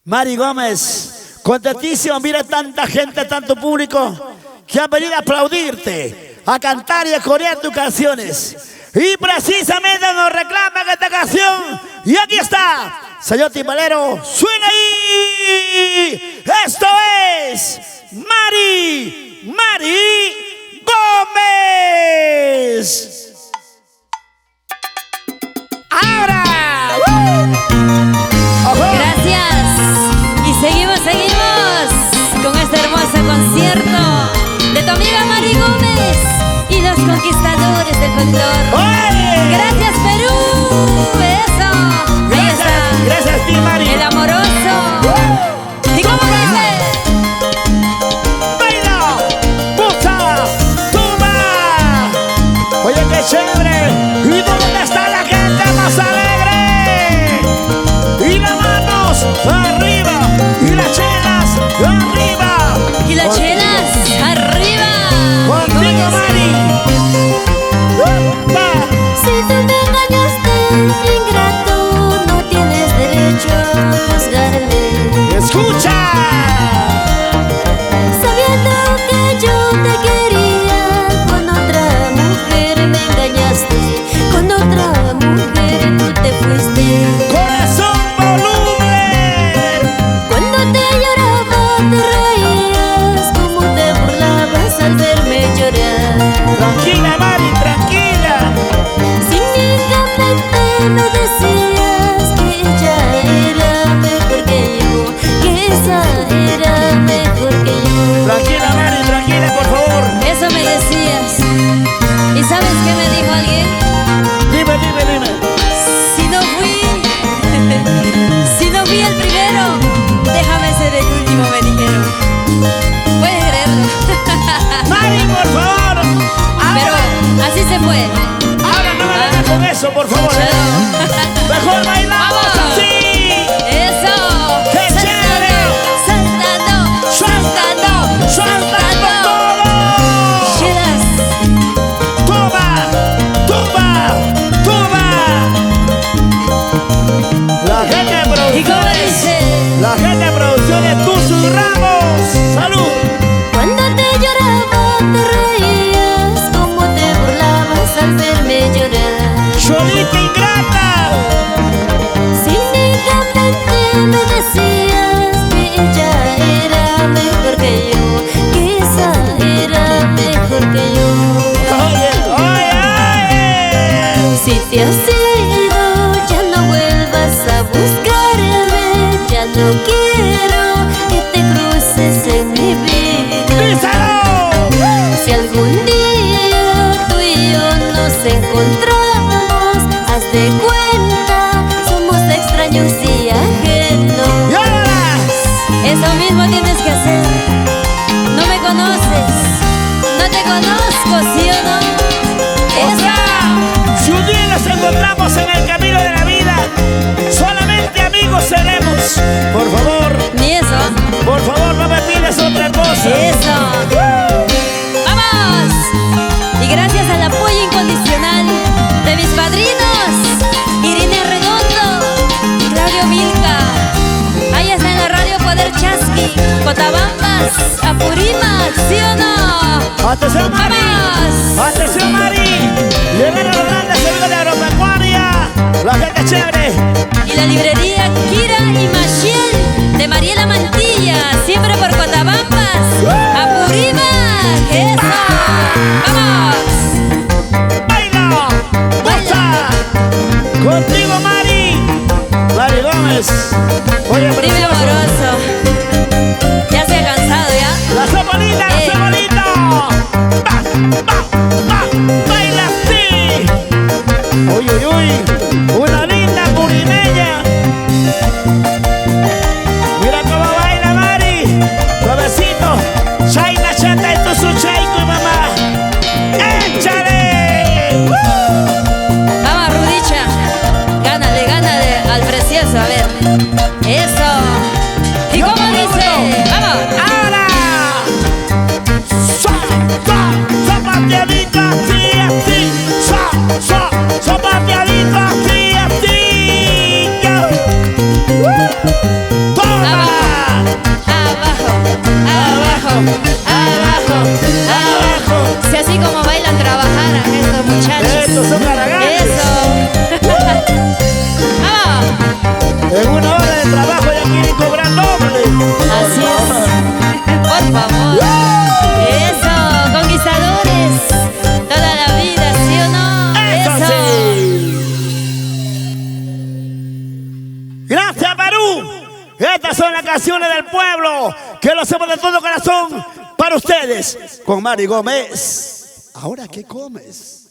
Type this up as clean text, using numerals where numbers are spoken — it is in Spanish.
Mari Gómez, contentísimo, mira tanta gente, tanto público que han venido a aplaudirte, a cantar y a corear tus canciones. Y precisamente nos reclaman esta canción. Y aquí está, señor timbalero, suena ahí. Esto es Mari Gómez. Ahora. Gracias. Y seguimos con este hermoso concierto de tu amiga Mari Gómez y los conquistadores del folclore. Gracias, Perú. Eso. Ahí está. Gracias, ti, Mari. El amoroso. ¿Y cómo dice? Baila, bucha, tumba. Oye, qué chévere. ¿Y dónde está la gente más alegre? Y las manos arriba. Y las chelas arriba. Y las chelas arriba. Contigo, Mari. Si tú me engañaste, ingrato, no tienes derecho a juzgarme. Escucha. Sabiendo que yo te quería, con otra mujer me engañaste, con otra mujer tú te fuiste. Corazón volumen. Cuando te lloraba te reías, como te burlabas al verme llorar. Tranquila, Mari, tranquila. Cínicamente me decías que ella era mejor que yo, que esa era mejor que yo. Tranquila, Mari, tranquila, por favor. Eso me decías. ¿Y sabes qué me dijo alguien? Dime. Si no fui el primero, déjame ser el último, me dijeron. Puedes creerlo. Mari, por favor. Pero así se fue. Ahora no me vengas con eso, por favor. Mejor bailamos así. Eso. ¡Qué chévere! Saltando. ¡Sueltando todo! Chelas. ¡Toma! La gente de ¿Y cómo producciones. dice? La gente de producciones, Tuzu Ramos. ¡Salud! Cuando te lloraba te reías, como te burlabas al verme llorar. ¡Cholita ingrata! Cínicamente me decías que ella era mejor que yo, que esa era mejor que yo. Oye. Si te has ido, ya no vuelvas a buscarme, ya no quiero que te cruces en mi vida. ¡Díselo! Si algún día tú y yo nos encontramos, haz de cuenta, somos extraños y ajenos. ¡Y ahora! Eso mismo tienes que hacer. No me conoces. No te conozco, ¿sí o no? Eso. Si un día nos encontramos en el camino de la vida, solamente amigos seremos. Por favor, Ni eso. no me pides otra cosa. Eso. ¡Vamos! Y gracias al apoyo incondicional de mis padrinos, Irene Redondo, Claudio Milka. Ahí está en la radio Poder Chasqui, Cotabambas, Apurímac, ¿sí o no? Atención, Mari. ¡Vamos! Atención, Mari. Llegaron los grandes amigos de Agropecuaria. La gente chévere. Y la librería Kira y Maciel de Mariela Mantilla, siempre por Cotabambas, Apurímac. ¡Eso! ¡Vamos! Baila. Bucha. Contigo, Mari. Mari Gómez. Oye, Dime precioso. amoroso. Ya se ha cansado, ¿ya? La cebolita, la cebolita. Baila así. Uy, una linda purimeña. Mira cómo baila Mari. Suavecito. Chaina, chata, esto es un chaico, mamá. ¡Échale! Vamos, Rudicha. Gánale al precioso, a ver. Eso. ¿Y cómo dice? ¡Vamos! ¡Ahora! Zapateadito así, así. Zapateadito así, así. Toma. Estas son las canciones del pueblo que lo hacemos de todo corazón para ustedes con Mari Gómez. ¿Ahora qué comes?